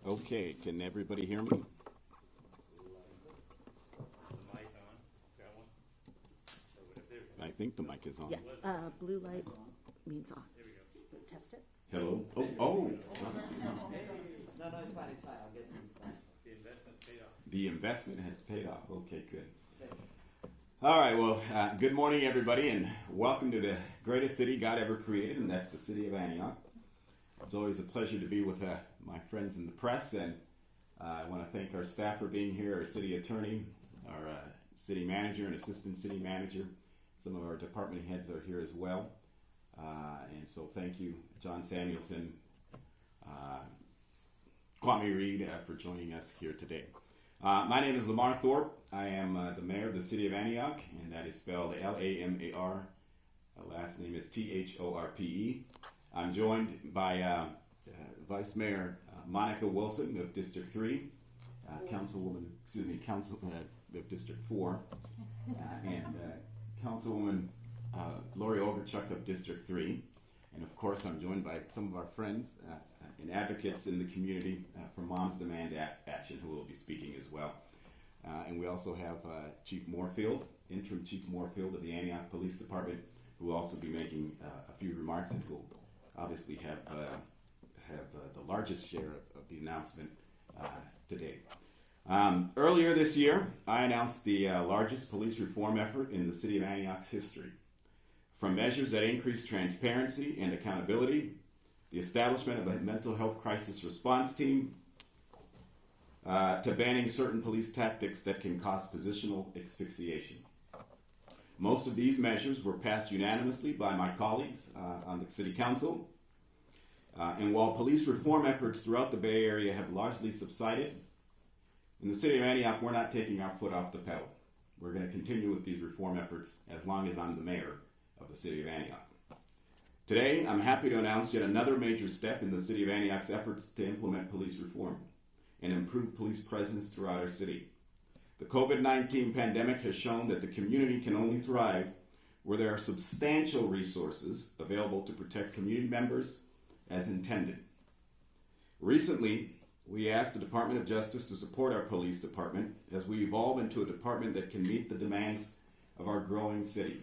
Okay, can everybody hear me? The mic on. Got one? I think the mic is on. Yes, blue light means off. There we go. Test it. Hello? Oh. No, it's fine, I'll get things fine. The investment paid off. The investment has paid off. Okay, good. All right, well, good morning, everybody, and welcome to the greatest city God ever created, and that's the city of Antioch. It's always a pleasure to be with my friends in the press, and I want to thank our staff for being here, our city attorney, our city manager and assistant city manager. Some of our department heads are here as well. And so thank you, John Samuelson, Kwame Reed, for joining us here today. My name is Lamar Thorpe. I am the mayor of the city of Antioch, and that is spelled L-A-M-A-R. Last name is T-H-O-R-P-E. I'm joined by Vice Mayor Monica Wilson of District 3, Council of District 4, and Councilwoman Lori Overchuck of District 3. And of course, I'm joined by some of our friends and advocates in the community for Moms Demand Action, who will be speaking as well. And we also have Chief Moorfield, Interim Chief Moorfield of the Antioch Police Department, who will also be making a few remarks and who will obviously have the largest share of the announcement today. Earlier this year, I announced the largest police reform effort in the city of Antioch's history. From measures that increase transparency and accountability, the establishment of a mental health crisis response team, to banning certain police tactics that can cause positional asphyxiation. Most of these measures were passed unanimously by my colleagues on the City Council. And while police reform efforts throughout the Bay Area have largely subsided, in the city of Antioch, we're not taking our foot off the pedal. We're going to continue with these reform efforts as long as I'm the mayor of the city of Antioch. Today, I'm happy to announce yet another major step in the city of Antioch's efforts to implement police reform and improve police presence throughout our city. The COVID-19 pandemic has shown that the community can only thrive where there are substantial resources available to protect community members as intended. Recently, we asked the Department of Justice to support our police department as we evolve into a department that can meet the demands of our growing city.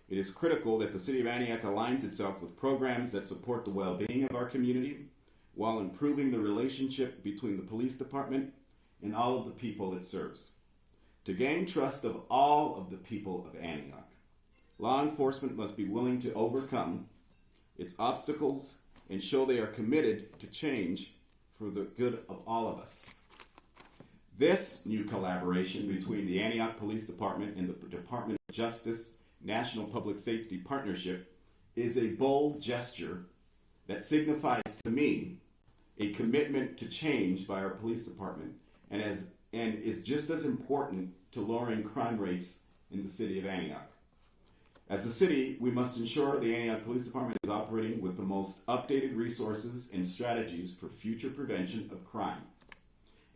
It is critical that the city of Antioch aligns itself with programs that support the well-being of our community while improving the relationship between the police department and all of the people it serves. To gain trust of all of the people of Antioch, law enforcement must be willing to overcome its obstacles and show they are committed to change for the good of all of us. This new collaboration between the Antioch Police Department and the Department of Justice National Public Safety Partnership is a bold gesture that signifies to me a commitment to change by our police department and is just as important to lowering crime rates in the city of Antioch. As a city, we must ensure the Antioch Police Department is operating with the most updated resources and strategies for future prevention of crime.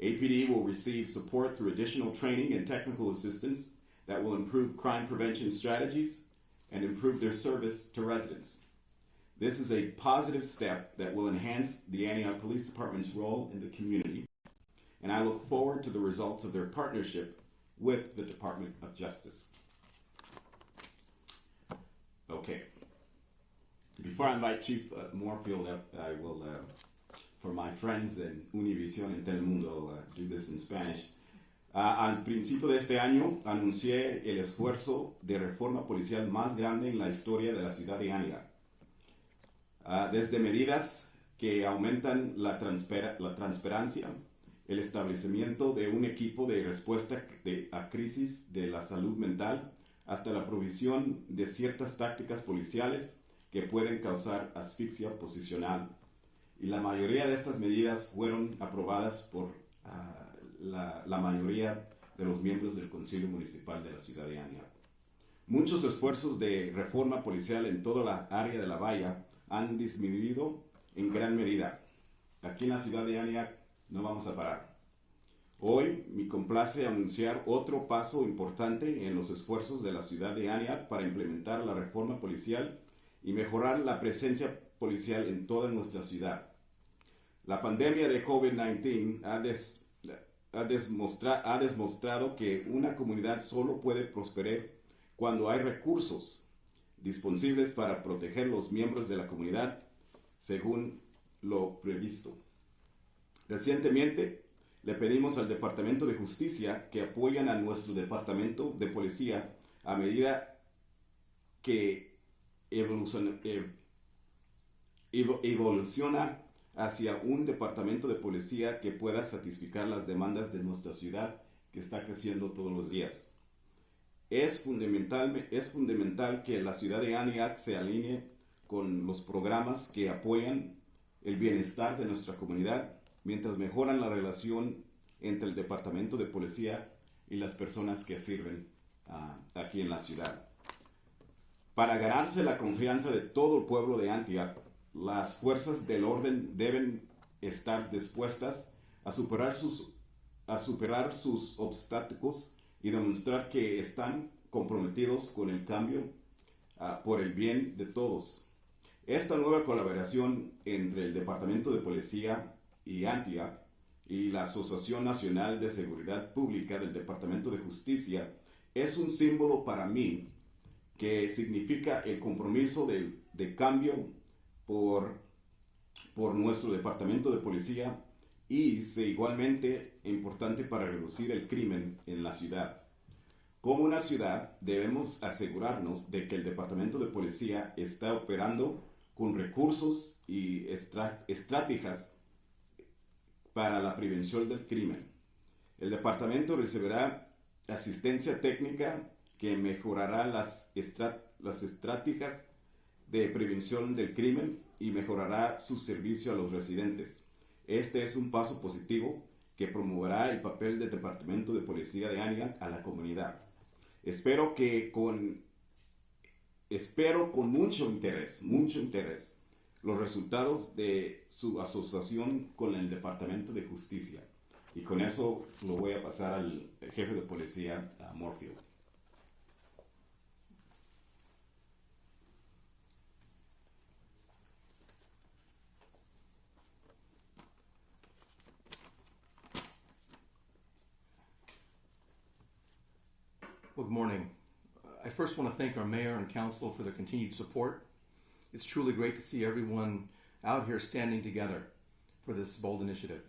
APD will receive support through additional training and technical assistance that will improve crime prevention strategies and improve their service to residents. This is a positive step that will enhance the Antioch Police Department's role in the community, and I look forward to the results of their partnership with the Department of Justice. Okay. Before I invite Chief Moorfield up, I will, for my friends in Univision and Telemundo, do this in Spanish. Al principio de este año anuncié el esfuerzo de reforma policial más grande en la historia de la ciudad de Antioch. Desde medidas que aumentan la transparencia, el establecimiento de un equipo de respuesta a crisis de la salud mental, hasta la provisión de ciertas tácticas policiales que pueden causar asfixia posicional. Y la mayoría de estas medidas fueron aprobadas por la mayoría de los miembros del Consejo Municipal de la ciudad de Antioch. Muchos esfuerzos de reforma policial en toda la área de la Bahía han disminuido en gran medida. Aquí en la ciudad de Antioch no vamos a parar. Hoy me complace anunciar otro paso importante en los esfuerzos de la ciudad de Antioch para implementar la reforma policial y mejorar la presencia policial en toda nuestra ciudad. La pandemia de COVID-19 ha demostrado que una comunidad solo puede prosperar cuando hay recursos disponibles para proteger los miembros de la comunidad según lo previsto. Recientemente le pedimos al Departamento de Justicia que apoyen a nuestro Departamento de Policía a medida que evoluciona hacia un departamento de policía que pueda satisfacer las demandas de nuestra ciudad, que está creciendo todos los días. Es fundamental que la ciudad de Antioch se alinee con los programas que apoyan el bienestar de nuestra comunidad, mientras mejoran la relación entre el departamento de policía y las personas que sirven aquí en la ciudad. Para ganarse la confianza de todo el pueblo de Antioch, las fuerzas del orden deben estar dispuestas a superar sus obstáculos y demostrar que están comprometidos con el cambio por el bien de todos. Esta nueva colaboración entre el Departamento de Policía y Antioch y la Asociación Nacional de Seguridad Pública del Departamento de Justicia es un símbolo para mí que significa el compromiso de cambio por nuestro Departamento de Policía y es igualmente importante para reducir el crimen en la ciudad. Como una ciudad, debemos asegurarnos de que el Departamento de Policía está operando con recursos y estrategias para la prevención del crimen. El departamento recibirá asistencia técnica que mejorará las estrategias de prevención del crimen y mejorará su servicio a los residentes. Este es un paso positivo que promoverá el papel del Departamento de Policía de Antioch a la comunidad. Espero con mucho interés los resultados de su asociación con el Departamento de Justicia. Y con eso lo voy a pasar al jefe de policía, Moorfield. Well, good morning. I first want to thank our mayor and council for their continued support. It's truly great to see everyone out here standing together for this bold initiative.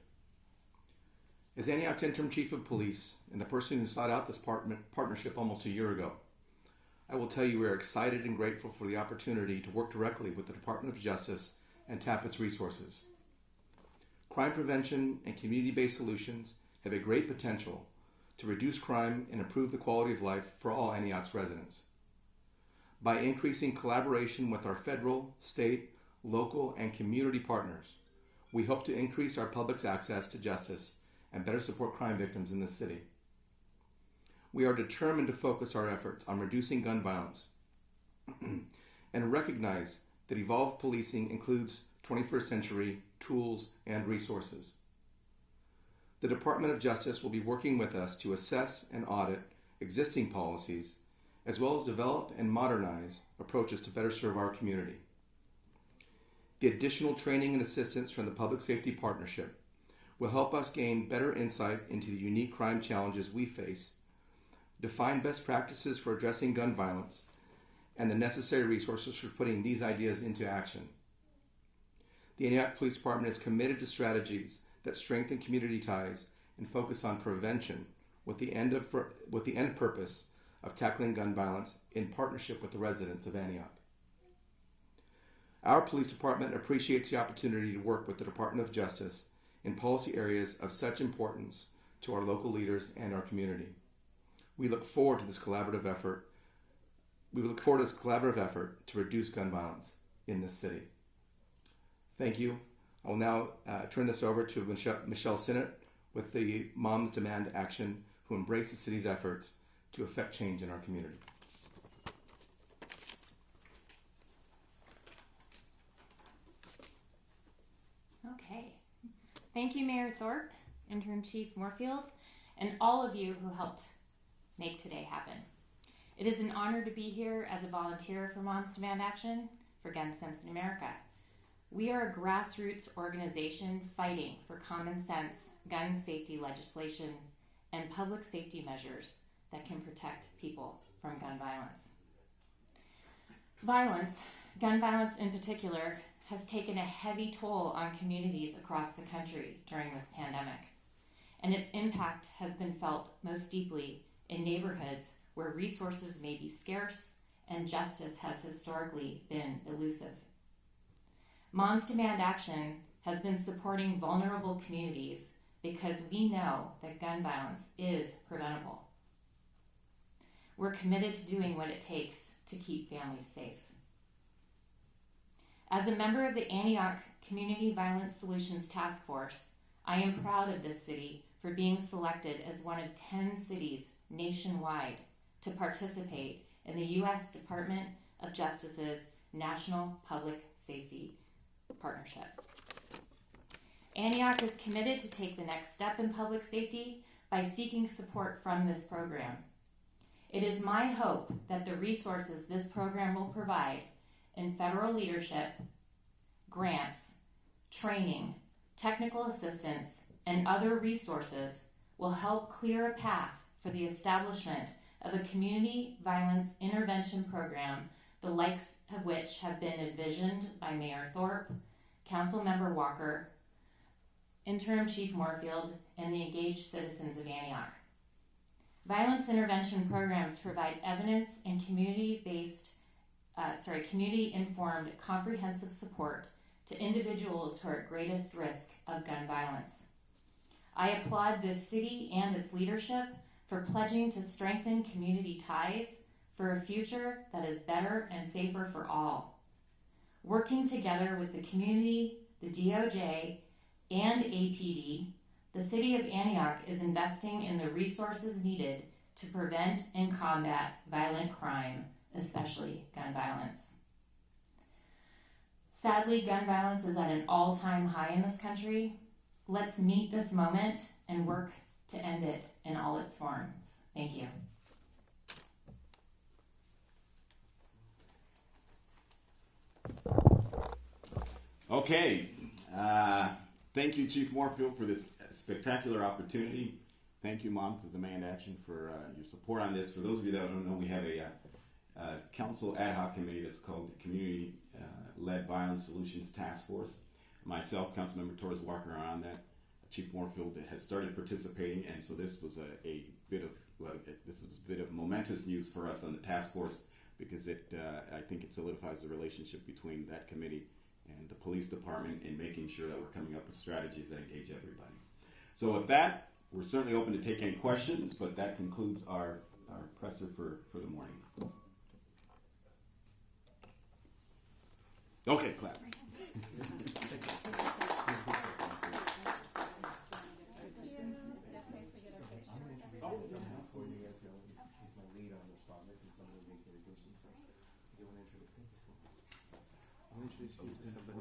As Antioch's interim chief of police and the person who sought out this partnership almost a year ago, I will tell you we are excited and grateful for the opportunity to work directly with the Department of Justice and tap its resources. Crime prevention and community-based solutions have a great potential to reduce crime and improve the quality of life for all Antioch's residents. By increasing collaboration with our federal, state, local, and community partners, we hope to increase our public's access to justice and better support crime victims in this city. We are determined to focus our efforts on reducing gun violence and recognize that evolved policing includes 21st century tools and resources. The Department of Justice will be working with us to assess and audit existing policies, as well as develop and modernize approaches to better serve our community. The additional training and assistance from the Public Safety Partnership will help us gain better insight into the unique crime challenges we face, define best practices for addressing gun violence, and the necessary resources for putting these ideas into action. The Antioch Police Department is committed to strategies that strengthen community ties and focus on prevention with the end purpose of tackling gun violence in partnership with the residents of Antioch. Our police department appreciates the opportunity to work with the Department of Justice in policy areas of such importance to our local leaders and our community. We look forward to this collaborative effort. To reduce gun violence in this city. Thank you. I will now turn this over to Michelle Sinnott with the Moms Demand Action, who embrace the city's efforts to effect change in our community. Okay. Thank you, Mayor Thorpe, Interim Chief Moorfield, and all of you who helped make today happen. It is an honor to be here as a volunteer for Moms Demand Action for Gun Sense in America. We are a grassroots organization fighting for common sense gun safety legislation and public safety measures that can protect people from gun violence. Gun violence in particular, has taken a heavy toll on communities across the country during this pandemic, and its impact has been felt most deeply in neighborhoods where resources may be scarce and justice has historically been elusive. Moms Demand Action has been supporting vulnerable communities because we know that gun violence is preventable. We're committed to doing what it takes to keep families safe. As a member of the Antioch Community Violence Solutions Task Force, I am proud of this city for being selected as one of 10 cities nationwide to participate in the U.S. Department of Justice's National Public Safety Partnership. Antioch is committed to take the next step in public safety by seeking support from this program. It is my hope that the resources this program will provide in federal leadership, grants, training, technical assistance, and other resources will help clear a path for the establishment of a community violence intervention program, the likes of which have been envisioned by Mayor Thorpe, Councilmember Walker, Interim Chief Moorfield, and the engaged citizens of Antioch. Violence intervention programs provide evidence and community-informed comprehensive support to individuals who are at greatest risk of gun violence. I applaud this city and its leadership for pledging to strengthen community ties for a future that is better and safer for all. Working together with the community, the DOJ, and APD, the City of Antioch is investing in the resources needed to prevent and combat violent crime, especially gun violence. Sadly, gun violence is at an all-time high in this country. Let's meet this moment and work to end it in all its forms. Thank you. Okay. Thank you, Chief Moorfield, for this spectacular opportunity. Thank you, Moms Demand Action, for your support on this. For those of you that don't know, we have a council ad hoc committee that's called the Community-Led Violence Solutions Task Force. Myself, Councilmember Torres Walker, are on that. Chief Moorfield has started participating, and so this was a bit of momentous news for us on the task force, because I think it solidifies the relationship between that committee and the police department in making sure that we're coming up with strategies that engage everybody. So with that, we're certainly open to take any questions, but that concludes our presser for the morning. Okay, clap. Introduce you to somebody